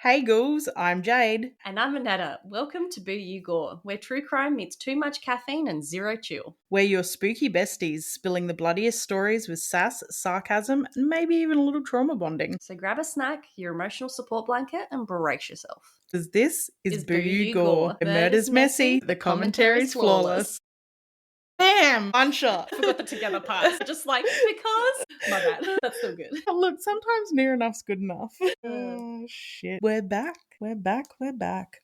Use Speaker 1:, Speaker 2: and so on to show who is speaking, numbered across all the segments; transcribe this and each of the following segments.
Speaker 1: Hey ghouls, I'm Jade.
Speaker 2: And I'm Anetta. Welcome to You Gore, where true crime meets too much caffeine and zero chill.
Speaker 1: We're your spooky besties, spilling the bloodiest stories with sass, sarcasm, and maybe even a little trauma bonding.
Speaker 2: So grab a snack, your emotional support blanket, and brace yourself.
Speaker 1: Because this is Boo You
Speaker 2: Gore.
Speaker 1: Gore. The murder's messy, the commentary's flawless. Bam! One shot.
Speaker 2: I forgot the together parts. Just like, because. My bad. That's still good.
Speaker 1: Look, sometimes near enough's good enough. Oh, shit. We're back. We're back.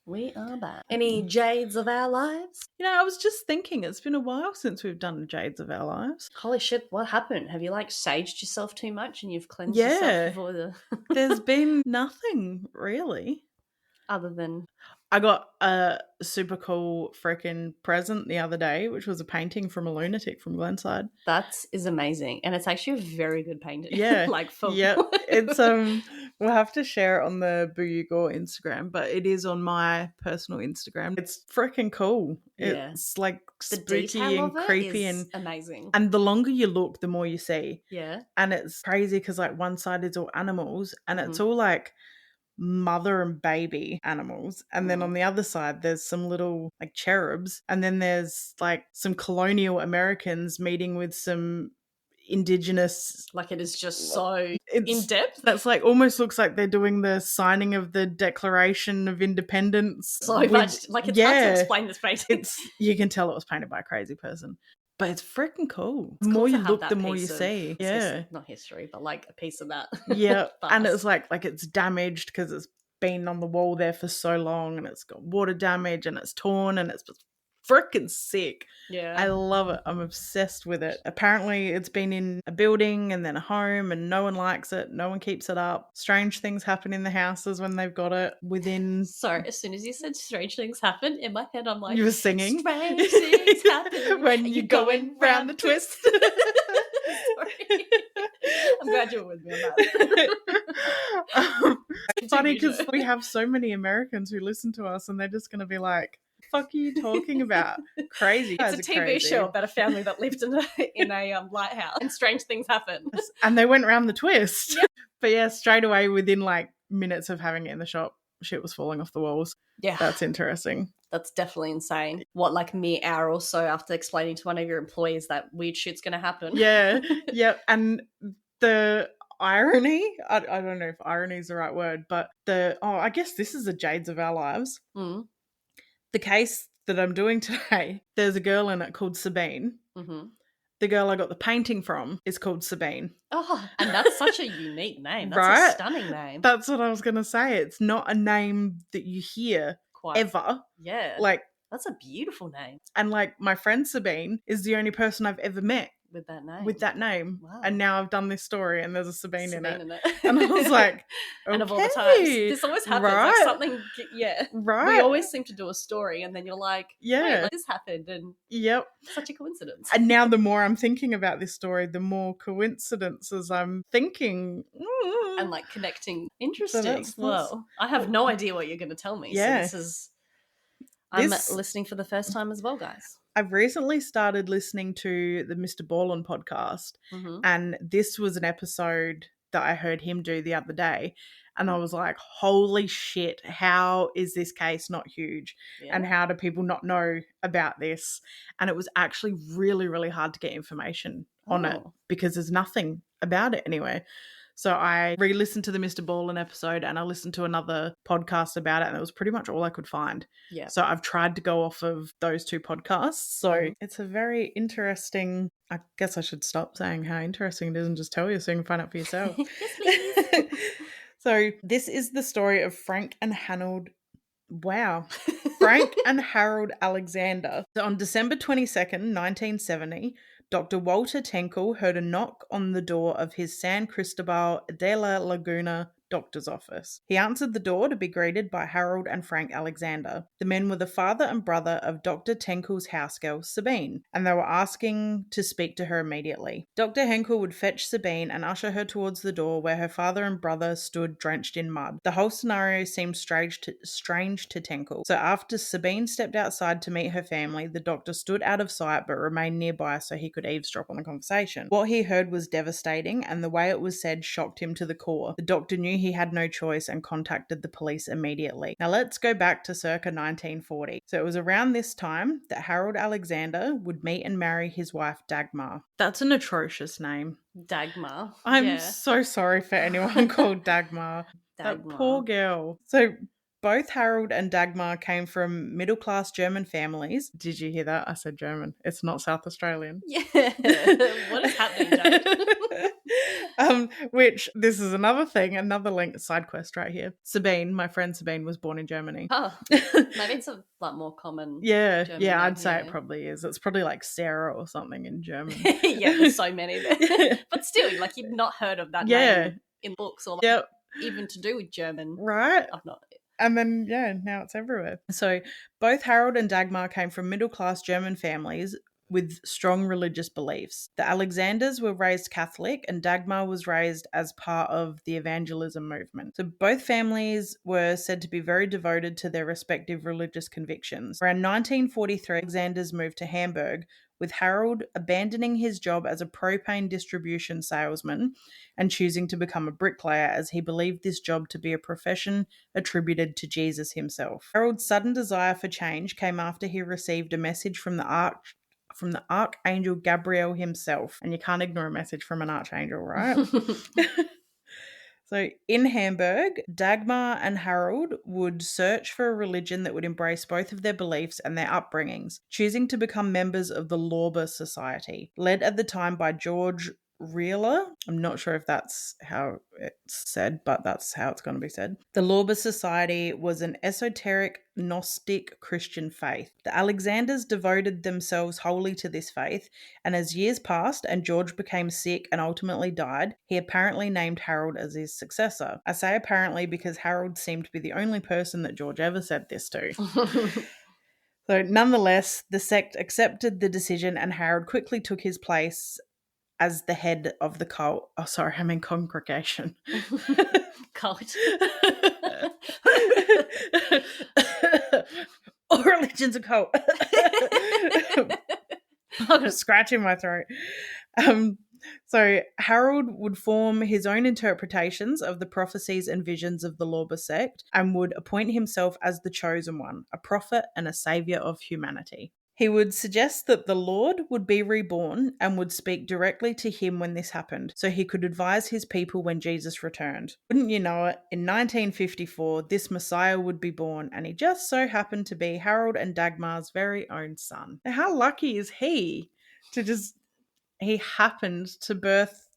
Speaker 2: We are back. Any Jades of our lives?
Speaker 1: You know, I was just thinking, it's been a while since we've done Jades of our lives.
Speaker 2: Holy shit, what happened? Have you, saged yourself too much and you've cleansed yourself before the...
Speaker 1: There's been nothing, really.
Speaker 2: Other than...
Speaker 1: I got a super cool freaking present the other day, which was a painting from a lunatic from Glenside.
Speaker 2: That is amazing. And it's actually a very good painting.
Speaker 1: Yeah.
Speaker 2: Yeah.
Speaker 1: It's, we'll have to share it on the Boo You Gore Instagram, but it is on my personal Instagram. It's freaking cool.
Speaker 2: Yeah.
Speaker 1: It's like
Speaker 2: the
Speaker 1: spooky and creepy
Speaker 2: and amazing.
Speaker 1: And the longer you look, the more you see.
Speaker 2: Yeah.
Speaker 1: And it's crazy because like one side is all animals and it's all like mother and baby animals, and then on the other side there's some little like cherubs, and then there's like some colonial Americans meeting with some indigenous,
Speaker 2: like it is just so in depth.
Speaker 1: That's like almost looks like they're doing the signing of the Declaration of Independence.
Speaker 2: So much like it's hard to explain this painting.
Speaker 1: You can tell it was painted by a crazy person. But it's freaking cool. The more you look, the more you see. Yeah.
Speaker 2: Not history, but like a piece of that.
Speaker 1: Yeah. And it's like it's damaged because it's been on the wall there for so long and it's got water damage and it's torn and it's just freaking sick.
Speaker 2: Yeah.
Speaker 1: I love it. I'm obsessed with it. Apparently it's been in a building and then a home and no one likes it. No one keeps it up. Strange things happen in the houses when they've got it within...
Speaker 2: Sorry, as soon as you said strange things happen, in my head I'm like...
Speaker 1: You were singing?
Speaker 2: Strange things happen
Speaker 1: when you're going round the twist.
Speaker 2: Sorry. I'm glad you were with me on that.
Speaker 1: It's funny because we have so many Americans who listen to us and they're just going to be like, fuck are you talking about? Crazy.
Speaker 2: It's a TV show about a family that lived in a lighthouse and strange things happen.
Speaker 1: And they went around the twist. Yep. But yeah, straight away within like minutes of having it in the shop, shit was falling off the walls.
Speaker 2: Yeah.
Speaker 1: That's interesting.
Speaker 2: That's definitely insane. What, like mere hour or so after explaining to one of your employees that weird shit's going to happen.
Speaker 1: Yeah. Yep. And the irony, I don't know if irony is the right word, but I guess this is the Jades of our lives.
Speaker 2: Mm.
Speaker 1: The case that I'm doing today, there's a girl in it called Sabine.
Speaker 2: Mm-hmm.
Speaker 1: The girl I got the painting from is called Sabine.
Speaker 2: Oh, and that's such a unique name. That's
Speaker 1: right?
Speaker 2: A stunning name.
Speaker 1: That's what I was going to say. It's not a name that you hear ever.
Speaker 2: Yeah.
Speaker 1: Like,
Speaker 2: that's a beautiful name.
Speaker 1: And like my friend Sabine is the only person I've ever met
Speaker 2: with that name.
Speaker 1: Wow.
Speaker 2: Wow.
Speaker 1: And now I've done this story and there's a Sabine in it.
Speaker 2: And
Speaker 1: I was like, okay.
Speaker 2: And of all the times, this always happens.
Speaker 1: Right.
Speaker 2: Like something, yeah.
Speaker 1: Right.
Speaker 2: We always seem to do a story and then you're like,
Speaker 1: yeah,
Speaker 2: like this happened and
Speaker 1: yep,
Speaker 2: such a coincidence.
Speaker 1: And now the more I'm thinking about this story, the more coincidences I'm thinking.
Speaker 2: And like connecting. Interesting. Well, I have no idea what you're going to tell me.
Speaker 1: Yeah.
Speaker 2: So I'm listening for the first time as well, guys.
Speaker 1: I've recently started listening to the Mr. Ballin podcast, and this was an episode that I heard him do the other day, and I was like, holy shit, how is this case not huge? Yeah. And how do people not know about this? And it was actually really, really hard to get information on it because there's nothing about it anywhere. So I re-listened to the Mr. Ballin episode and I listened to another podcast about it and it was pretty much all I could find.
Speaker 2: Yeah.
Speaker 1: So I've tried to go off of those two podcasts. So it's a very interesting... I guess I should stop saying how interesting it is and just tell you so you can find out for yourself.
Speaker 2: Yes, please.
Speaker 1: So this is the story of Frank and Harold... Wow. Frank and Harald Aleksander. So on December 22nd, 1970... Dr. Walter Tenkel heard a knock on the door of his San Cristobal de la Laguna doctor's office. He answered the door to be greeted by Harald and Frank Aleksander. The men were the father and brother of Dr. Tenkel's housegirl, Sabine, and they were asking to speak to her immediately. Dr. Henkel would fetch Sabine and usher her towards the door where her father and brother stood drenched in mud. The whole scenario seemed strange to Tenkel. So after Sabine stepped outside to meet her family, the doctor stood out of sight but remained nearby so he could eavesdrop on the conversation. What he heard was devastating, and the way it was said shocked him to the core. The doctor knew he he had no choice and contacted the police immediately. Now let's go back to circa 1940. So it was around this time that Harald Alexander would meet and marry his wife Dagmar. That's an atrocious name.
Speaker 2: Dagmar.
Speaker 1: I'm so sorry for anyone called Dagmar. That poor girl. So both Harold and Dagmar came from middle-class German families. Did you hear that? I said German. It's not South Australian.
Speaker 2: Yeah. What is happening, Jade?
Speaker 1: Which, this is another thing, another link, side quest right here. Sabine, my friend Sabine, was born in Germany.
Speaker 2: Oh, maybe it's a lot more common.
Speaker 1: Yeah,
Speaker 2: German
Speaker 1: yeah,
Speaker 2: name,
Speaker 1: I'd say it probably is. It's probably like Sarah or something in German.
Speaker 2: Yeah, there's so many there. But still, like, you've not heard of that name in books or like, even to do with German.
Speaker 1: Right.
Speaker 2: I've not.
Speaker 1: And then, now it's everywhere. So both Harold and Dagmar came from middle-class German families with strong religious beliefs. The Alexanders were raised Catholic and Dagmar was raised as part of the evangelism movement. So both families were said to be very devoted to their respective religious convictions. Around 1943, Alexanders moved to Hamburg, with Harold abandoning his job as a propane distribution salesman and choosing to become a bricklayer, as he believed this job to be a profession attributed to Jesus himself. Harold's sudden desire for change came after he received a message from the Archangel Gabriel himself. And you can't ignore a message from an archangel, right? So in Hamburg, Dagmar and Harold would search for a religion that would embrace both of their beliefs and their upbringings, choosing to become members of the Lorber Society, led at the time by George Reeler. I'm not sure if that's how it's said, but that's how it's going to be said. The Lorber Society was an esoteric Gnostic Christian faith. The Alexanders devoted themselves wholly to this faith, and as years passed and George became sick and ultimately died, he apparently named Harold as his successor. I say apparently because Harold seemed to be the only person that George ever said this to. So nonetheless, the sect accepted the decision and Harold quickly took his place as the head of the cult. Oh, sorry, I mean congregation.
Speaker 2: Cult.
Speaker 1: All religion's a cult. I've got a scratch in my throat. So Harold would form his own interpretations of the prophecies and visions of the Lorber sect and would appoint himself as the chosen one, a prophet and a savior of humanity. He would suggest that the Lord would be reborn and would speak directly to him when this happened, so he could advise his people when Jesus returned. Wouldn't you know it, in 1954, this Messiah would be born, and he just so happened to be Harold and Dagmar's very own son. Now, how lucky is he he happened to birth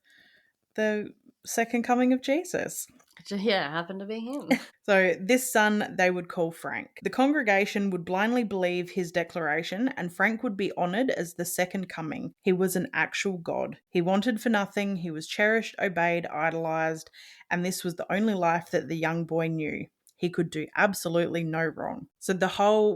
Speaker 1: the second coming of Jesus?
Speaker 2: Yeah, it happened to be him.
Speaker 1: So this son they would call Frank. The congregation would blindly believe his declaration, and Frank would be honoured as the second coming. He was an actual god. He wanted for nothing. He was cherished, obeyed, idolised, and this was the only life that the young boy knew. He could do absolutely no wrong. So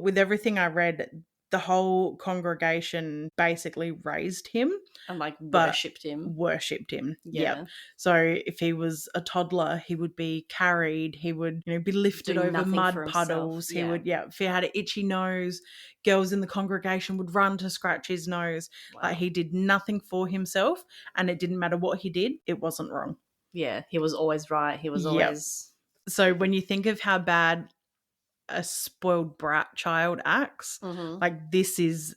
Speaker 1: with everything I read, the whole congregation basically raised him.
Speaker 2: And worshipped him.
Speaker 1: Yeah. So if he was a toddler, he would be carried. He would, be lifted over mud puddles. He would, if he had an itchy nose, girls in the congregation would run to scratch his nose. Wow. Like, he did nothing for himself, and it didn't matter what he did, it wasn't wrong.
Speaker 2: Yeah, he was always right. He was always...
Speaker 1: So when you think of how bad a spoiled brat child acts, this is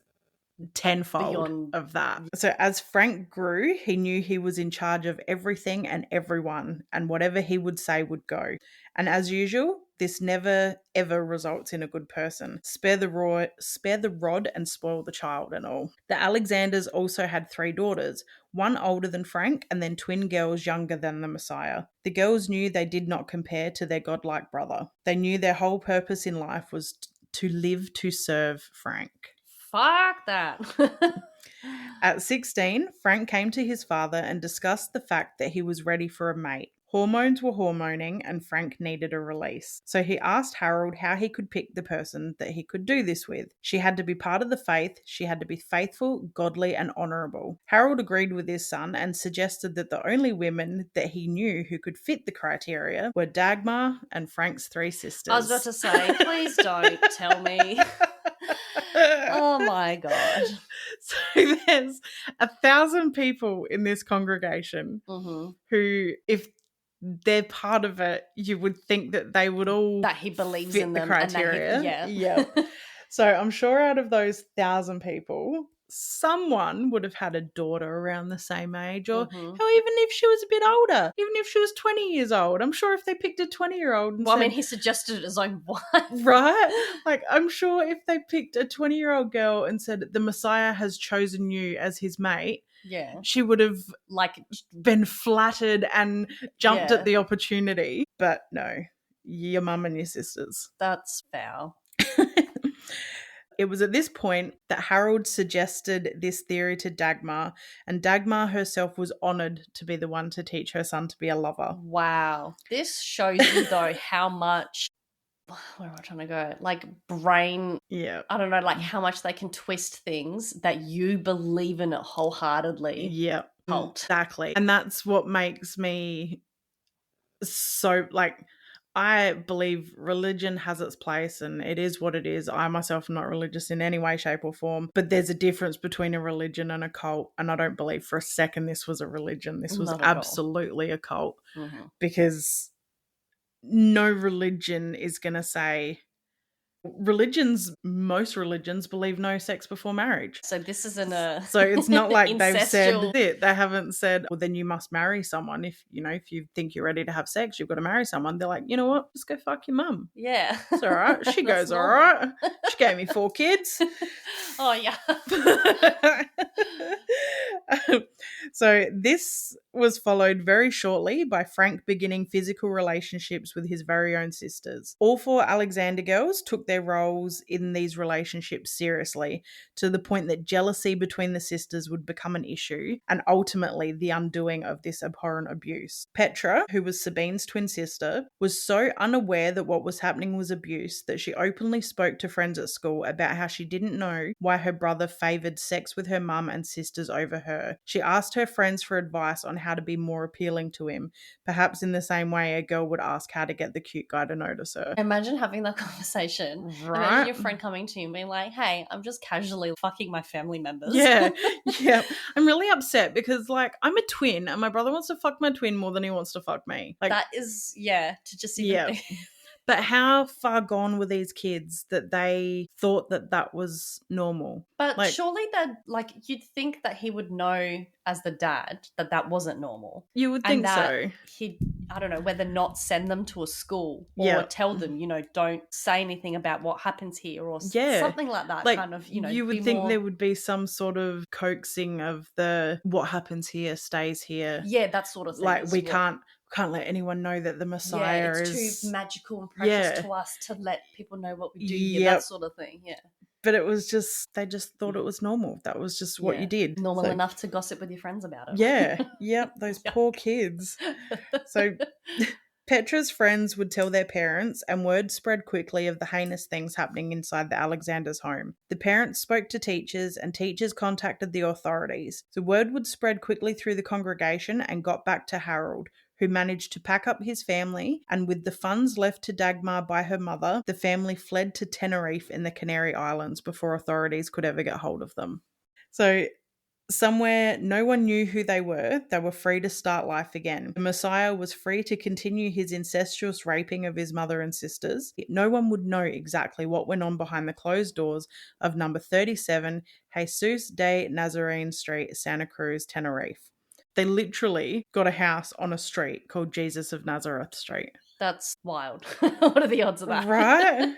Speaker 1: tenfold of that. So as Frank grew, he knew he was in charge of everything and everyone, and whatever he would say would go. And as usual, this never ever results in a good person. Spare the rod and spoil the child and all. The Alexanders also had 3 daughters, one older than Frank and then twin girls younger than the Messiah. The girls knew they did not compare to their godlike brother. They knew their whole purpose in life was to live to serve Frank.
Speaker 2: Fuck that.
Speaker 1: At 16, Frank came to his father and discussed the fact that he was ready for a mate. Hormones were hormoning and Frank needed a release. So he asked Harold how he could pick the person that he could do this with. She had to be part of the faith, she had to be faithful, godly, and honourable. Harold agreed with his son and suggested that the only women that he knew who could fit the criteria were Dagmar and Frank's 3 sisters.
Speaker 2: I was about to say, please don't tell me. Oh my God.
Speaker 1: So there's 1,000 people in this congregation who, if they're part of it. You would think that they would all
Speaker 2: that he believes
Speaker 1: fit
Speaker 2: in
Speaker 1: the
Speaker 2: them
Speaker 1: criteria.
Speaker 2: and that
Speaker 1: Yep. So I'm sure out of those 1,000 people, someone would have had a daughter around the same age, or
Speaker 2: Mhm.
Speaker 1: hell, even if she was a bit older, even if she was 20 years old, I'm sure if they picked a 20-year-old and
Speaker 2: Well, I
Speaker 1: said,
Speaker 2: mean, he suggested his own wife.
Speaker 1: right? Like, I'm sure if they picked a 20-year-old girl and said, the Messiah has chosen you as his mate,
Speaker 2: Yeah.
Speaker 1: she would have
Speaker 2: Like,
Speaker 1: been flattered and jumped
Speaker 2: Yeah.
Speaker 1: at the opportunity. But no, your mum and your sisters.
Speaker 2: that's foul.
Speaker 1: It was at this point that Harold suggested this theory to Dagmar, and Dagmar herself was honoured to be the one to teach her son to be a lover.
Speaker 2: Wow. This shows you, though, how much, where am I trying to go? Like, brain,
Speaker 1: Yeah.
Speaker 2: I don't know, like how much they can twist things that you believe in it wholeheartedly.
Speaker 1: Yeah.
Speaker 2: Cult.
Speaker 1: Exactly. And that's what makes me so, like, I believe religion has its place and it is what it is. I myself am not religious in any way, shape, or form, but there's a difference between a religion and a cult. And I don't believe for a second this was a religion. This was
Speaker 2: Not at all.
Speaker 1: absolutely a cult,
Speaker 2: Mhm.
Speaker 1: because no religion is going to say, most religions believe no sex before marriage.
Speaker 2: So this isn't a
Speaker 1: So it's not like they've said
Speaker 2: incestual-
Speaker 1: it. They haven't said, well, then you must marry someone. If you think you're ready to have sex, you've got to marry someone. They're like, you know what? Just go fuck your mum.
Speaker 2: Yeah.
Speaker 1: It's all right. She
Speaker 2: That's
Speaker 1: goes, all
Speaker 2: normal.
Speaker 1: right. She gave me 4 kids.
Speaker 2: Oh, yeah.
Speaker 1: So this was followed very shortly by Frank beginning physical relationships with his very own sisters. All 4 Alexander girls took their roles in these relationships seriously, to the point that jealousy between the sisters would become an issue, and ultimately the undoing of this abhorrent abuse. Petra, who was Sabine's twin sister, was so unaware that what was happening was abuse that she openly spoke to friends at school about how she didn't know why her brother favoured sex with her mum and sisters over her. She asked her friends for advice on how to be more appealing to him, perhaps in the same way a girl would ask how to get the cute guy to notice her.
Speaker 2: Imagine having that conversation.
Speaker 1: Right?
Speaker 2: Imagine your friend coming to you and being like, hey, I'm just casually fucking my family members.
Speaker 1: Yeah. Yeah. I'm really upset because, like, I'm a twin and my brother wants to fuck my twin more than he wants to fuck me. Like,
Speaker 2: that is, yeah, to just even
Speaker 1: yeah. But how far gone were these kids that they thought that that was normal?
Speaker 2: But
Speaker 1: Like,
Speaker 2: surely that, like, you'd think that he would know as the dad that that wasn't normal.
Speaker 1: you would
Speaker 2: And
Speaker 1: think
Speaker 2: that
Speaker 1: so.
Speaker 2: he'd, I don't know, whether not send them to a school or
Speaker 1: Yeah.
Speaker 2: tell them, don't say anything about what happens here or
Speaker 1: Yeah.
Speaker 2: something like that.
Speaker 1: Like,
Speaker 2: Kind of,
Speaker 1: you would
Speaker 2: be
Speaker 1: think
Speaker 2: more...
Speaker 1: there would be some sort of coaxing of the what happens here stays here.
Speaker 2: Yeah, that sort of thing.
Speaker 1: Like, we
Speaker 2: what-
Speaker 1: can't let anyone know that the
Speaker 2: Yeah,
Speaker 1: Messiah
Speaker 2: it's
Speaker 1: is
Speaker 2: too magical and precious
Speaker 1: Yeah.
Speaker 2: to us to let people know what we do here.
Speaker 1: Yep.
Speaker 2: That sort of thing. Yeah.
Speaker 1: But it was just, they just thought it was normal. That was just what
Speaker 2: Yeah.
Speaker 1: you did.
Speaker 2: Normal
Speaker 1: So,
Speaker 2: enough to gossip with your friends about it.
Speaker 1: yeah. Yep. Those
Speaker 2: Yeah.
Speaker 1: poor kids. So Petra's friends would tell their parents, and word spread quickly of the heinous things happening inside the Alexanders' home. The parents spoke to teachers, and teachers contacted the authorities. The word would spread quickly through the congregation and got back to Harold, who managed to pack up his family, and with the funds left to Dagmar by her mother, the family fled to Tenerife in the Canary Islands before authorities could ever get hold of them. So, somewhere no one knew who they were free to start life again. The Messiah was free to continue his incestuous raping of his mother and sisters. No one would know exactly what went on behind the closed doors of number 37 Jesus de Nazarene Street, Santa Cruz, Tenerife. They literally got a house on a street called Jesus of Nazareth Street.
Speaker 2: That's wild. What are the odds of that?
Speaker 1: Right?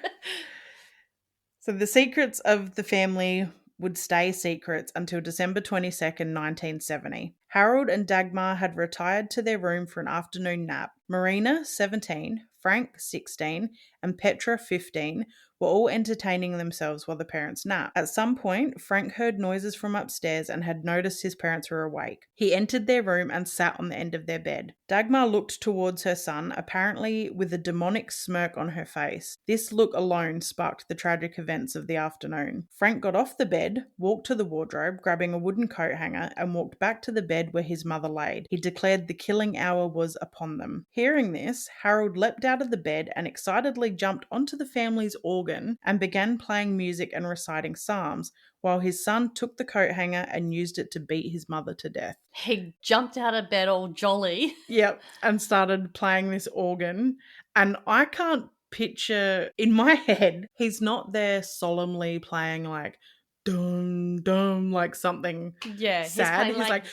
Speaker 1: So the secrets of the family would stay secrets until December 22nd, 1970. Harold and Dagmar had retired to their room for an afternoon nap. Marina, 17, Frank, 16, and Petra, 15, were all entertaining themselves while the parents napped. At some point, Frank heard noises from upstairs and had noticed his parents were awake. He entered their room and sat on the end of their bed. Dagmar looked towards her son, apparently with a demonic smirk on her face. This look alone sparked the tragic events of the afternoon. Frank got off the bed, walked to the wardrobe, grabbing a wooden coat hanger, and walked back to the bed where his mother laid. He declared the killing hour was upon them. Hearing this, Harold leapt out of the bed and excitedly jumped onto the family's organ organ and began playing music and reciting psalms, while his son took the coat hanger and used it to beat his mother to death.
Speaker 2: He jumped out of bed all jolly.
Speaker 1: Yep, and started playing this organ. And I can't picture, in my head, he's not there solemnly playing like dum dum, like something sad. He's like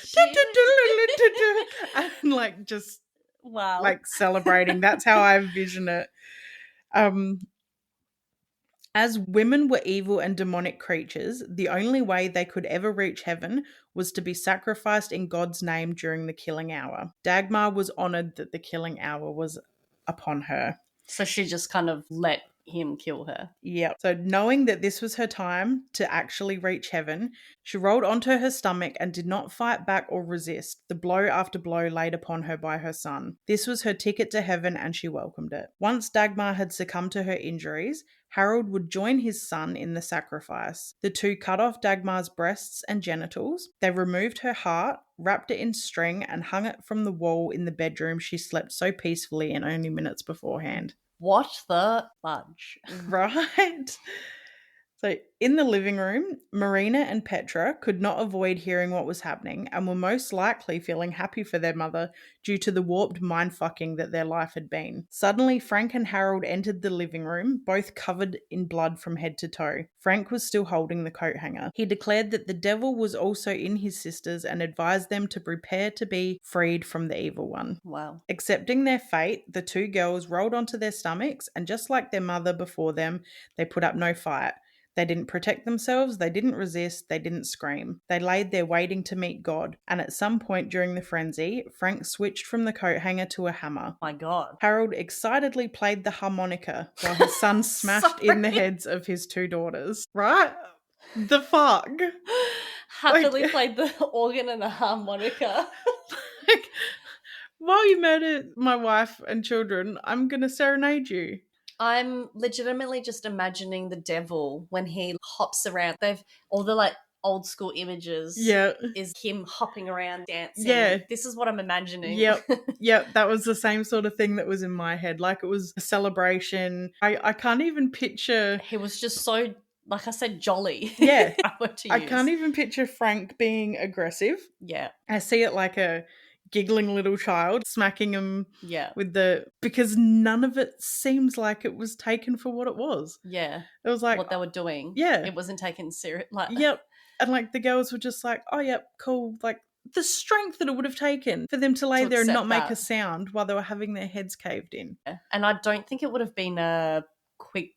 Speaker 1: and like just
Speaker 2: wow,
Speaker 1: like celebrating. That's how I vision it. As women were evil and demonic creatures, the only way they could ever reach heaven was to be sacrificed in God's name during the killing hour. Dagmar was honored that the killing hour was upon her.
Speaker 2: So she just kind of let him kill her.
Speaker 1: Yep. So knowing that this was her time to actually reach heaven, she rolled onto her stomach and did not fight back or resist the blow after blow laid upon her by her son. This was her ticket to heaven and she welcomed it. Once Dagmar had succumbed to her injuries, Harald would join his son in the sacrifice. The two cut off Dagmar's breasts and genitals. They removed her heart, wrapped it in string, and hung it from the wall in the bedroom she slept so peacefully in only minutes beforehand.
Speaker 2: What the fudge?
Speaker 1: Right? So in the living room, Marina and Petra could not avoid hearing what was happening and were most likely feeling happy for their mother due to the warped mindfucking that their life had been. Suddenly, Frank and Harald entered the living room, both covered in blood from head to toe. Frank was still holding the coat hanger. He declared that the devil was also in his sisters and advised them to prepare to be freed from the evil one.
Speaker 2: Wow.
Speaker 1: Accepting their fate, the two girls rolled onto their stomachs and just like their mother before them, they put up no fight. They didn't protect themselves, they didn't resist, they didn't scream. They laid there waiting to meet God, and at some point during the frenzy, Frank switched from the coat hanger to a hammer.
Speaker 2: My God.
Speaker 1: Harald excitedly played the harmonica while his son smashed in the heads of his two daughters. Right? The fuck?
Speaker 2: Happily played the organ and the harmonica.
Speaker 1: Like, while you murder my wife and children, I'm gonna serenade you.
Speaker 2: I'm legitimately just imagining the devil when he hops around. They've all the like old school images.
Speaker 1: Yeah.
Speaker 2: Is him hopping around dancing.
Speaker 1: Yeah.
Speaker 2: This is what I'm imagining.
Speaker 1: Yep. Yep. That was the same sort of thing that was in my head. Like it was a celebration. I can't even picture.
Speaker 2: He was just so, like I said, jolly.
Speaker 1: Yeah.
Speaker 2: I
Speaker 1: can't even picture Frank being aggressive.
Speaker 2: Yeah.
Speaker 1: I see it like a giggling little child smacking him
Speaker 2: with
Speaker 1: because none of it seems like it was taken for what it was.
Speaker 2: Yeah.
Speaker 1: It was like
Speaker 2: what they were doing.
Speaker 1: Yeah.
Speaker 2: It wasn't taken serious. Like,
Speaker 1: yep. And like the girls were just like, oh yep, cool. Like the strength that it would have taken for them to lay there and not make a sound while they were having their heads caved in.
Speaker 2: And I don't think it would have been a quick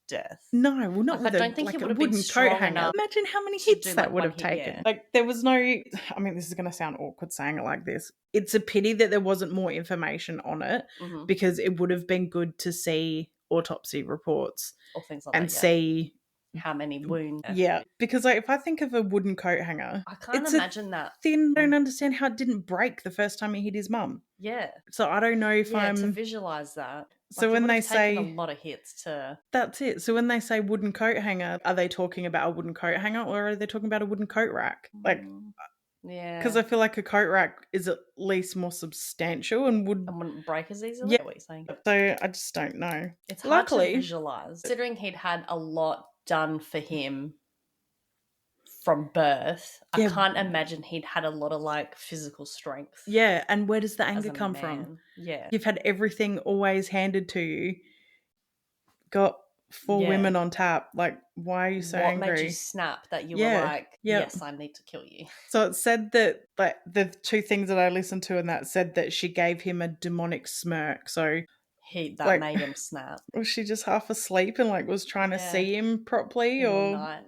Speaker 2: death.
Speaker 1: No, well, not
Speaker 2: like,
Speaker 1: with
Speaker 2: I don't think
Speaker 1: like
Speaker 2: it
Speaker 1: a
Speaker 2: would have
Speaker 1: wooden
Speaker 2: been
Speaker 1: coat hanger.
Speaker 2: enough.
Speaker 1: Imagine how many hits that would have taken.
Speaker 2: Yeah.
Speaker 1: Like there was no. I mean, this is going to sound awkward saying it like this. It's a pity that there wasn't more information on it because it would have been good to see autopsy reports
Speaker 2: or things like
Speaker 1: and
Speaker 2: that,
Speaker 1: see
Speaker 2: how many wounds.
Speaker 1: Yeah, because like if I think of a wooden coat hanger,
Speaker 2: I can't imagine that.
Speaker 1: Thin. I don't understand how it didn't break the first time he hit his mum.
Speaker 2: Yeah.
Speaker 1: So I don't know if I'm
Speaker 2: to visualize that.
Speaker 1: So
Speaker 2: like,
Speaker 1: when they
Speaker 2: say
Speaker 1: say
Speaker 2: a lot of hits to
Speaker 1: that's it. So when they say wooden coat hanger, are they talking about a wooden coat hanger or are they talking about a wooden coat rack? Like,
Speaker 2: yeah,
Speaker 1: because I feel like a coat rack is at least more substantial and
Speaker 2: wouldn't break as easily.
Speaker 1: Yeah.
Speaker 2: What you're saying.
Speaker 1: So I just don't know.
Speaker 2: It's hard
Speaker 1: Luckily,
Speaker 2: to visualize, considering he'd had a lot done for him from birth.
Speaker 1: Yeah.
Speaker 2: I can't imagine he'd had a lot of like physical strength.
Speaker 1: Yeah, and where does the
Speaker 2: as
Speaker 1: anger
Speaker 2: a
Speaker 1: come
Speaker 2: man.
Speaker 1: from?
Speaker 2: Yeah,
Speaker 1: You've had everything always handed to you. Got 4 women on tap. Like, why are you so angry?
Speaker 2: What made you snap that you were like, yes, I need to kill you?
Speaker 1: So it said that, like, the 2 things that I listened to and that said that she gave him a demonic smirk. So
Speaker 2: that made him snap.
Speaker 1: Was she just half asleep and like was trying to see him properly, or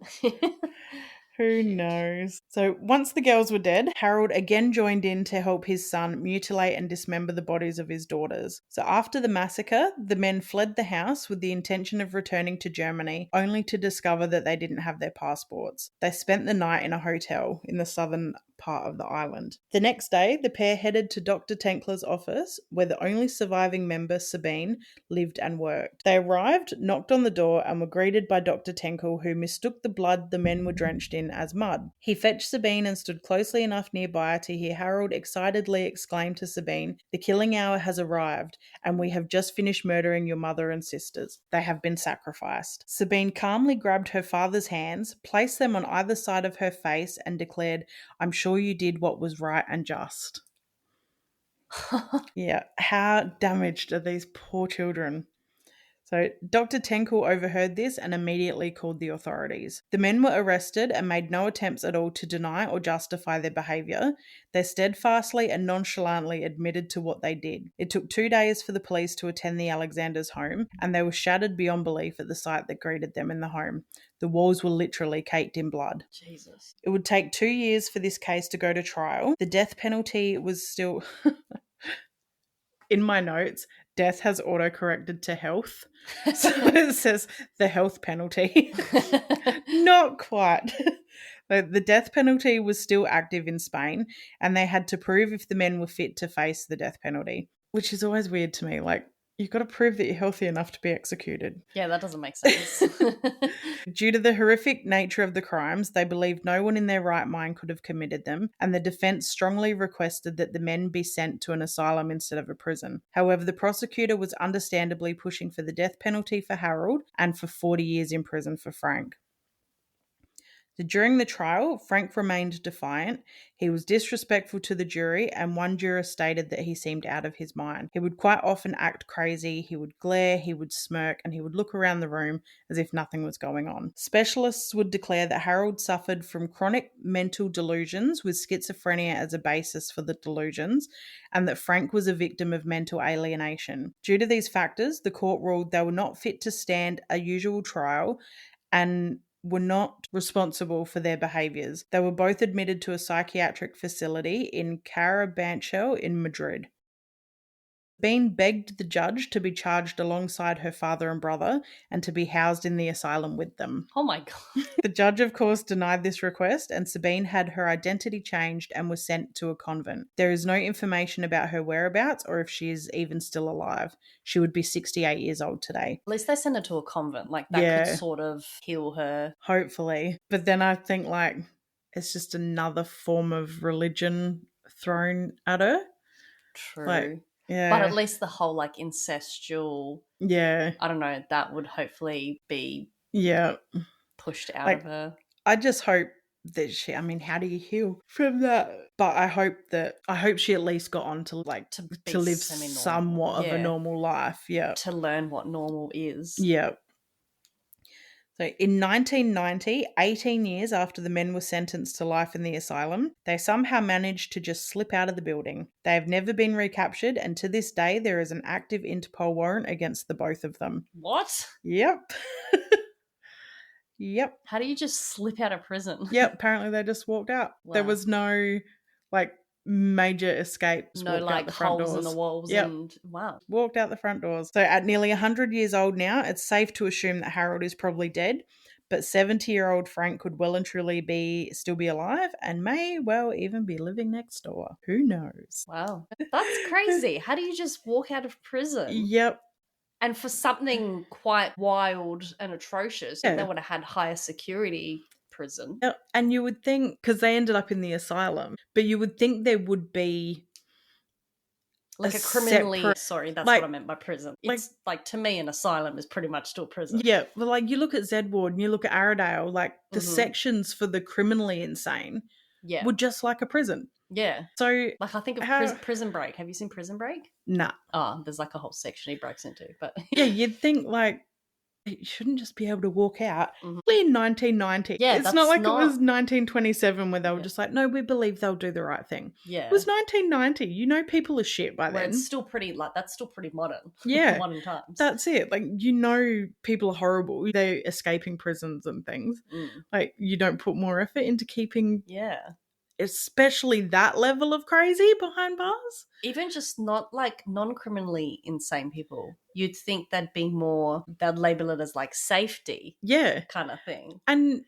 Speaker 1: who knows? So once the girls were dead, Harald again joined in to help his son mutilate and dismember the bodies of his daughters. So after the massacre, the men fled the house with the intention of returning to Germany, only to discover that they didn't have their passports. They spent the night in a hotel in the southern part of the island. The next day, the pair headed to Dr. Tenkler's office, where the only surviving member, Sabine, lived and worked. They arrived, knocked on the door, and were greeted by Dr. Tenkel, who mistook the blood the men were drenched in in as mud. He fetched Sabine and stood closely enough nearby to hear Harold excitedly exclaim to Sabine, "The killing hour has arrived, and we have just finished murdering your mother and sisters. They have been sacrificed." Sabine calmly grabbed her father's hands, placed them on either side of her face, and declared, "I'm sure you did what was right and just." Yeah, how damaged are these poor children? So, Dr. Tenkel overheard this and immediately called the authorities. The men were arrested and made no attempts at all to deny or justify their behaviour. They steadfastly and nonchalantly admitted to what they did. It took 2 days for the police to attend the Alexanders' home, and they were shattered beyond belief at the sight that greeted them in the home. The walls were literally caked in blood.
Speaker 2: Jesus.
Speaker 1: It would take 2 years for this case to go to trial. The death penalty was still... In my notes, death has auto-corrected to health. So it says the health penalty. Not quite. The death penalty was still active in Spain, and they had to prove if the men were fit to face the death penalty, which is always weird to me. Like, you've got to prove that you're healthy enough to be executed.
Speaker 2: Yeah, that doesn't make sense.
Speaker 1: Due to the horrific nature of the crimes, they believed no one in their right mind could have committed them, and the defense strongly requested that the men be sent to an asylum instead of a prison. However, the prosecutor was understandably pushing for the death penalty for Harold and for 40 years in prison for Frank. During the trial, Frank remained defiant. He was disrespectful to the jury, and one juror stated that he seemed out of his mind. He would quite often act crazy, he would glare, he would smirk, and he would look around the room as if nothing was going on. Specialists would declare that Harold suffered from chronic mental delusions with schizophrenia as a basis for the delusions, and that Frank was a victim of mental alienation. Due to these factors, the court ruled they were not fit to stand a usual trial and were not responsible for their behaviours. They were both admitted to a psychiatric facility in Carabanchel in Madrid. Bean begged the judge to be charged alongside her father and brother and to be housed in the asylum with them.
Speaker 2: Oh my God.
Speaker 1: The judge, of course, denied this request, and Sabine had her identity changed and was sent to a convent. There is no information about her whereabouts or if she is even still alive. She would be 68 years old today.
Speaker 2: At least they sent her to a convent. Like, that could sort of heal her.
Speaker 1: Hopefully. But then I think, like, it's just another form of religion thrown at her.
Speaker 2: True.
Speaker 1: Like, yeah.
Speaker 2: But at least the whole, like, incestual,
Speaker 1: yeah,
Speaker 2: I don't know, that would hopefully be pushed out of her.
Speaker 1: I just hope that she, I mean, how do you heal from that? But I hope she at least got on to, like, to live somewhat of a normal life. Yeah.
Speaker 2: To learn what normal is.
Speaker 1: Yeah. So in 1990, 18 years after the men were sentenced to life in the asylum, they somehow managed to just slip out of the building. They have never been recaptured, and to this day there is an active Interpol warrant against the both of them.
Speaker 2: What?
Speaker 1: Yep. Yep.
Speaker 2: How do you just slip out of prison?
Speaker 1: Yep, apparently they just walked out. Wow. There was no, like, major escapes.
Speaker 2: No, like, holes in the walls.
Speaker 1: Yep.
Speaker 2: And wow.
Speaker 1: Walked out the front doors. So at nearly 100 years old now, it's safe to assume that Harold is probably dead, but 70-year-old Frank could well and truly still be alive and may well even be living next door. Who knows?
Speaker 2: Wow. That's crazy. How do you just walk out of prison?
Speaker 1: Yep.
Speaker 2: And for something quite wild and atrocious, they would have had higher security prison.
Speaker 1: And you would think, because they ended up in the asylum, but you would think there would be
Speaker 2: like a criminally sorry, that's what I meant by prison. It's like, to me, an asylum is pretty much still prison.
Speaker 1: Yeah, but like, you look at Zed Ward and you look at Arradale, like, the sections for the criminally insane were just like a prison.
Speaker 2: Yeah.
Speaker 1: So,
Speaker 2: like, I think of Prison Break. Have you seen Prison Break?
Speaker 1: Nah.
Speaker 2: Oh, there's like a whole section he breaks into. But
Speaker 1: yeah, you'd think, like, it shouldn't just be able to walk out. In 1990.
Speaker 2: Yeah,
Speaker 1: it's not like it was 1927 where they were just like, no, we believe they'll do the right thing.
Speaker 2: Yeah.
Speaker 1: It was 1990. You know people are shit by then.
Speaker 2: Where it's still pretty, like, that's still pretty modern.
Speaker 1: Yeah.
Speaker 2: Modern times.
Speaker 1: That's it. Like, you know people are horrible. They're escaping prisons and things. Like, you don't put more effort into keeping...
Speaker 2: Yeah.
Speaker 1: Especially that level of crazy behind bars.
Speaker 2: Even just not, like, non-criminally insane people. You'd think they'd be more, they'd label it as, like, safety.
Speaker 1: Yeah.
Speaker 2: Kind of thing.
Speaker 1: And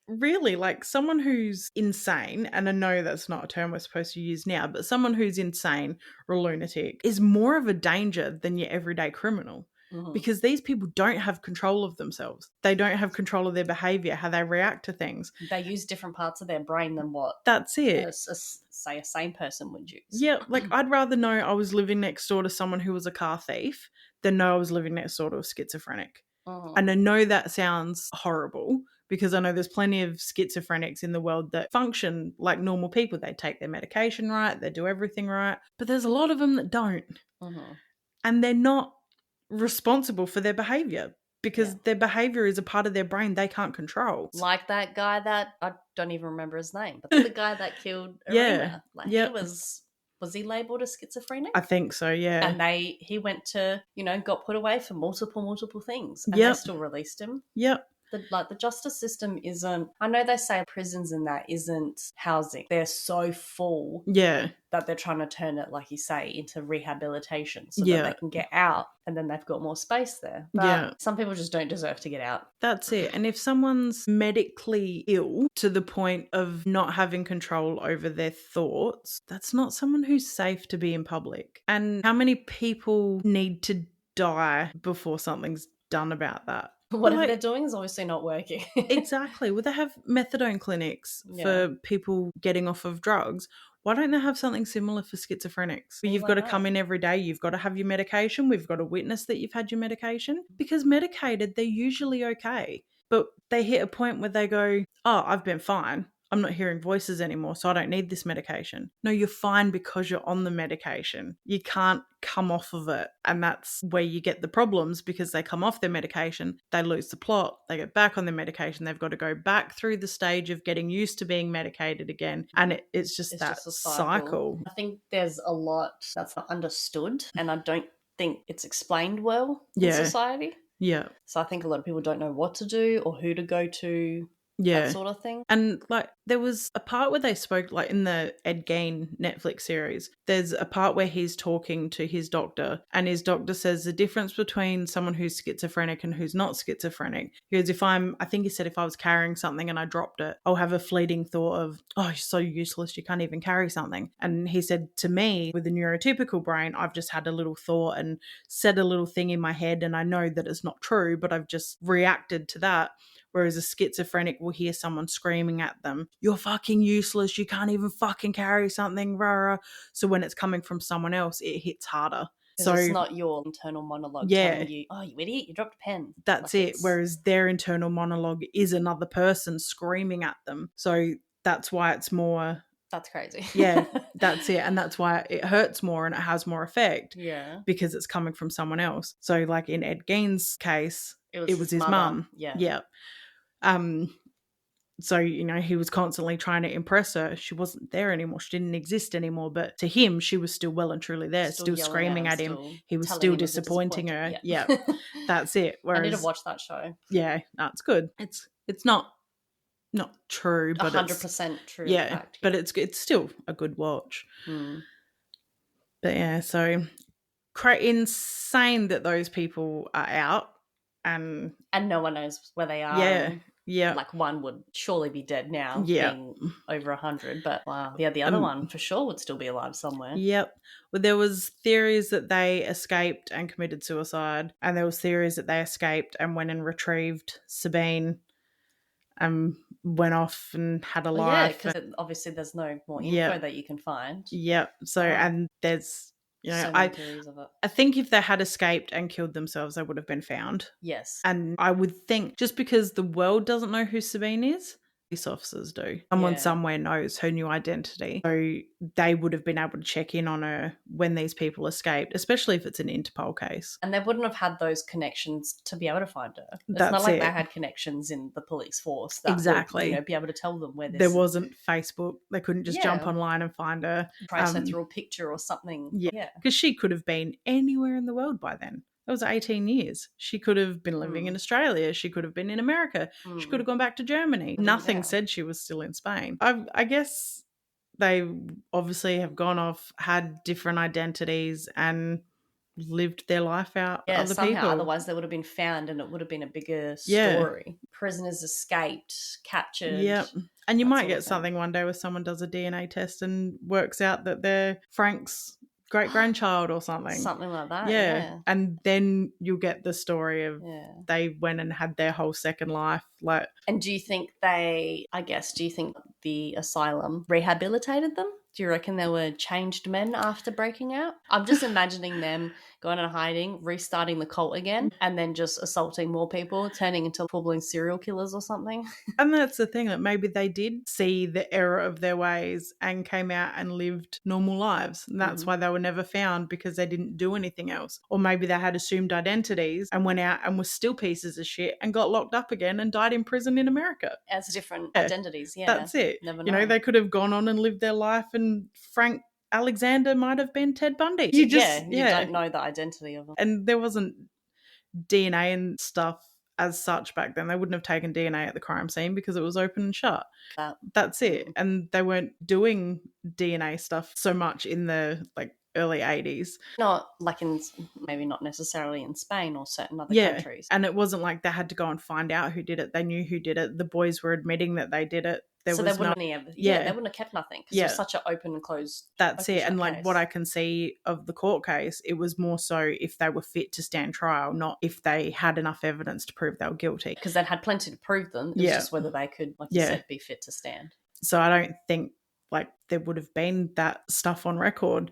Speaker 1: really, like, someone who's insane, and I know that's not a term we're supposed to use now, but someone who's insane or lunatic is more of a danger than your everyday criminal. because these people don't have control of themselves. They don't have control of their behavior, how they react to things.
Speaker 2: They use different parts of their brain than what
Speaker 1: That's it.
Speaker 2: say a sane person would use.
Speaker 1: Yeah, like I'd rather know I was living next door to someone who was a car thief than know I was living next door to a schizophrenic. And I know that sounds horrible because I know there's plenty of schizophrenics in the world that function like normal people. They take their medication right, they do everything right, but there's a lot of them that don't. And they're not responsible for their behavior because their behavior is a part of their brain they can't control.
Speaker 2: Like that guy that, I don't even remember his name, but the guy that killed Irina. Like he was he labelled a schizophrenic?
Speaker 1: I think so, yeah.
Speaker 2: And he went to, got put away for multiple things, and they still released him.
Speaker 1: Yep.
Speaker 2: The justice system isn't, I know they say prisons and that isn't housing. They're so full that they're trying to turn it, like you say, into rehabilitation so that they can get out and then they've got more space there. But some people just don't deserve to get out.
Speaker 1: That's it. And if someone's medically ill to the point of not having control over their thoughts, that's not someone who's safe to be in public. And how many people need to die before something's done about that?
Speaker 2: Whatever they're doing is obviously not working.
Speaker 1: Exactly. Well, they have methadone clinics for people getting off of drugs. Why don't they have something similar for schizophrenics? Where you've got to come in every day, you've got to have your medication, we've got to witness that you've had your medication. Because medicated, they're usually okay. But they hit a point where they go, oh, I've been fine. I'm not hearing voices anymore, so I don't need this medication. No, you're fine because you're on the medication. You can't come off of it. And that's where you get the problems because they come off their medication, they lose the plot, they get back on their medication, they've got to go back through the stage of getting used to being medicated again. And it's just a cycle.
Speaker 2: I think there's a lot that's not understood, and I don't think it's explained well in society.
Speaker 1: Yeah.
Speaker 2: So I think a lot of people don't know what to do or who to go to. That sort of thing.
Speaker 1: And like there was a part where they spoke, like in the Ed Gein Netflix series, there's a part where he's talking to his doctor and his doctor says the difference between someone who's schizophrenic and who's not schizophrenic. He goes, I think he said if I was carrying something and I dropped it, I'll have a fleeting thought of, oh, you're so useless, you can't even carry something. And he said to me, with a neurotypical brain, I've just had a little thought and said a little thing in my head and I know that it's not true, but I've just reacted to that. Whereas a schizophrenic will hear someone screaming at them, you're fucking useless, you can't even fucking carry something, rah, rah. So when it's coming from someone else, it hits harder.
Speaker 2: So it's not your internal monologue telling you, oh, you idiot, you dropped a pen.
Speaker 1: That's like it. Whereas their internal monologue is another person screaming at them. So that's why it's more...
Speaker 2: That's crazy.
Speaker 1: Yeah, that's it. And that's why it hurts more and it has more effect.
Speaker 2: Yeah.
Speaker 1: Because it's coming from someone else. So like in Ed Gein's case, it was his mum.
Speaker 2: Yeah.
Speaker 1: So, he was constantly trying to impress her. She wasn't there anymore. She didn't exist anymore. But to him, she was still well and truly there, still screaming at him. He was still disappointing her. Yeah, that's it. Whereas,
Speaker 2: I need to watch that show.
Speaker 1: Yeah, no, it's good. It's not true, but
Speaker 2: 100% true.
Speaker 1: Yeah, but it's still a good watch. But yeah, so insane that those people are out. And
Speaker 2: no one knows where they are.
Speaker 1: Yeah.
Speaker 2: Like one would surely be dead now, being over 100. But wow, the other one for sure would still be alive somewhere.
Speaker 1: Yep. Well, there was theories that they escaped and committed suicide. And there was theories that they escaped and went and retrieved Sabine and went off and had a life.
Speaker 2: Yeah, because obviously there's no more info that you can find.
Speaker 1: Yep. So, and there's...
Speaker 2: so many theories of it.
Speaker 1: I think if they had escaped and killed themselves, they would have been found.
Speaker 2: Yes.
Speaker 1: And I would think just because the world doesn't know who Sabine is, police officers do. Someone somewhere knows her new identity. So they would have been able to check in on her when these people escaped, especially if it's an Interpol case.
Speaker 2: And they wouldn't have had those connections to be able to find her. It's not like they had connections in the police force that would, be able to tell them where this...
Speaker 1: There wasn't Facebook. They couldn't just jump online and find her.
Speaker 2: Trace her through a picture or something.
Speaker 1: Yeah. Because she could have been anywhere in the world by then. That was 18 years. She could have been living in Australia. She could have been in America. She could have gone back to Germany. Nothing said she was still in Spain. I guess they obviously have gone off, had different identities and lived their life out with other people.
Speaker 2: Otherwise they would have been found and it would have been a bigger story. Prisoners escaped, captured.
Speaker 1: Yep. And you might get something one day where someone does a DNA test and works out that they're Frank's great-grandchild or something.
Speaker 2: Something like that, yeah.
Speaker 1: And then you'll get the story of they went and had their whole second life. Like,
Speaker 2: and do you think the asylum rehabilitated them? Do you reckon they were changed men after breaking out? I'm just imagining them going and hiding, restarting the cult again, and then just assaulting more people, turning into full-blown serial killers or something.
Speaker 1: And that's the thing, that maybe they did see the error of their ways and came out and lived normal lives. And that's why they were never found, because they didn't do anything else. Or maybe they had assumed identities and went out and were still pieces of shit and got locked up again and died in prison in America.
Speaker 2: As different identities, yeah.
Speaker 1: That's it.
Speaker 2: Never know.
Speaker 1: You know, they could have gone on and lived their life, and Frank Alexander might have been Ted Bundy. You
Speaker 2: don't know the identity of them.
Speaker 1: And there wasn't DNA and stuff as such back then. They wouldn't have taken DNA at the crime scene because it was open and shut. That's it. And they weren't doing DNA stuff so much in the early 80s.
Speaker 2: Not like maybe not necessarily in Spain or certain other countries.
Speaker 1: And it wasn't like they had to go and find out who did it. They knew who did it. The boys were admitting that they did it. They wouldn't have kept nothing, because it was such an open and closed. That's it. And what I can see of the court case, it was more so if they were fit to stand trial, not if they had enough evidence to prove they were guilty.
Speaker 2: Because they'd had plenty to prove them. It was just whether they could, like you said, be fit to stand.
Speaker 1: So I don't think there would have been that stuff on record.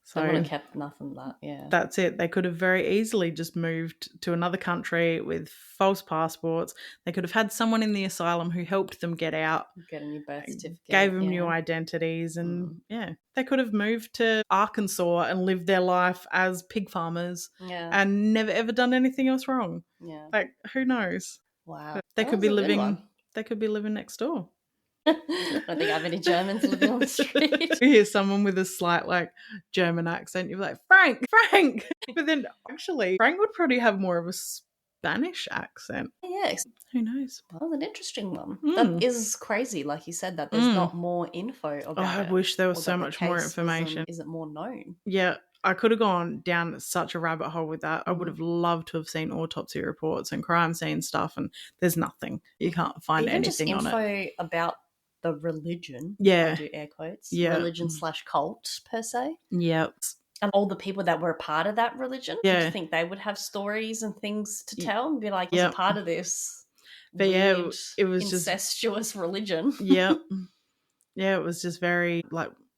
Speaker 2: So they would have kept nothing of that,
Speaker 1: That's it. They could have very easily just moved to another country with false passports. They could have had someone in the asylum who helped them get out.
Speaker 2: Get a new birth certificate.
Speaker 1: Gave them new identities. And, they could have moved to Arkansas and lived their life as pig farmers and never, ever done anything else wrong.
Speaker 2: Yeah.
Speaker 1: Who knows?
Speaker 2: Wow.
Speaker 1: But they could be living next door.
Speaker 2: I don't think I have any Germans living on the street.
Speaker 1: You hear someone with a slight German accent, you're like, Frank. But then actually Frank would probably have more of a Spanish accent.
Speaker 2: Yes.
Speaker 1: Who knows?
Speaker 2: Well, an interesting one. That is crazy, like you said, that there's not more info about it.
Speaker 1: I wish there was so much more information.
Speaker 2: Isn't more known.
Speaker 1: Yeah. I could have gone down such a rabbit hole with that. I would have loved to have seen autopsy reports and crime scene stuff, and there's nothing. You can't find anything on it.
Speaker 2: Even just info about the religion.
Speaker 1: Yeah.
Speaker 2: I do air quotes.
Speaker 1: Yeah.
Speaker 2: Religion/cult, per se.
Speaker 1: Yep.
Speaker 2: And all the people that were a part of that religion. Do you think they would have stories and things to tell and be like, I was a part of this weird, it was incestuous religion?
Speaker 1: Yep. Yeah, it was just very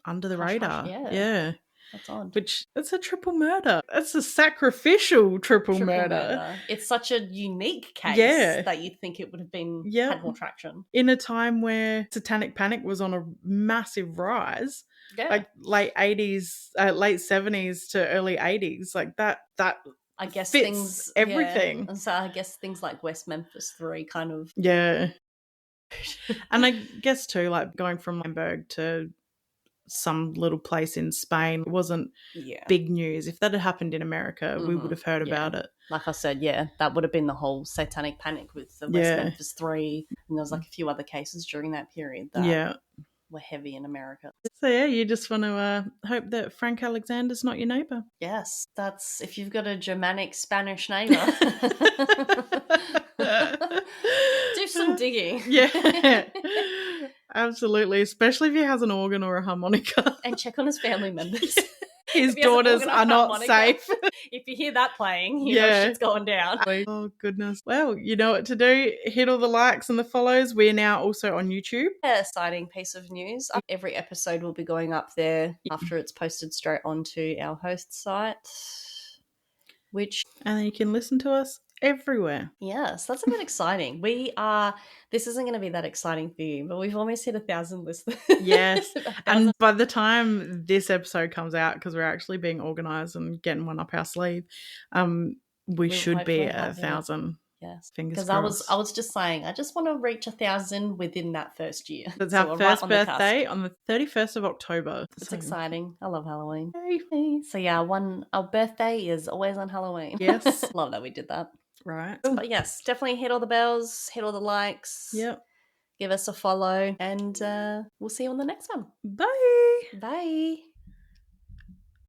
Speaker 1: under the radar. Yeah.
Speaker 2: That's odd.
Speaker 1: Which, it's a triple murder. It's a sacrificial triple murder.
Speaker 2: It's such a unique case that you'd think it would have been had more traction.
Speaker 1: In a time where satanic panic was on a massive rise, late 80s, late 70s to early 80s, that
Speaker 2: I guess
Speaker 1: fits
Speaker 2: things
Speaker 1: everything.
Speaker 2: Yeah. And so I guess things like West Memphis 3 kind of.
Speaker 1: Yeah. And I guess too, going from Limburg to some little place in Spain, it wasn't big news. If that had happened in America, we would have heard about it.
Speaker 2: Like I said, that would have been the whole satanic panic with the West Memphis 3, and there was a few other cases during that period that were heavy in America.
Speaker 1: So you just want to hope that Frank Alexander's not your neighbour.
Speaker 2: Yes, that's if you've got a Germanic Spanish neighbour. Do some digging.
Speaker 1: Yeah. Absolutely, especially if he has an organ or a harmonica.
Speaker 2: And check on his family members.
Speaker 1: His daughters are not safe.
Speaker 2: If you hear that playing, you know shit's going down.
Speaker 1: Oh, goodness. Well, you know what to do. Hit all the likes and the follows. We're now also on YouTube.
Speaker 2: Exciting piece of news. Every episode will be going up there after it's posted straight onto our host site. And
Speaker 1: then you can listen to us everywhere.
Speaker 2: Yes, that's a bit exciting. This isn't going to be that exciting for you, but we've almost hit 1,000 listeners.
Speaker 1: Yes. And by the time this episode comes out, because we're actually being organised and getting one up our sleeve, we should be at 1,000.
Speaker 2: Yes.
Speaker 1: Fingers
Speaker 2: crossed. I was just saying, I just want to reach 1,000 within that first year.
Speaker 1: That's our first birthday on the 31st of October.
Speaker 2: It's exciting. I love Halloween. Yay. So our birthday is always on Halloween.
Speaker 1: Yes.
Speaker 2: Love that we did that.
Speaker 1: Right.
Speaker 2: But yes, definitely hit all the bells, hit all the likes.
Speaker 1: Yep.
Speaker 2: Give us a follow, and we'll see you on the next one.
Speaker 1: Bye.
Speaker 2: Bye.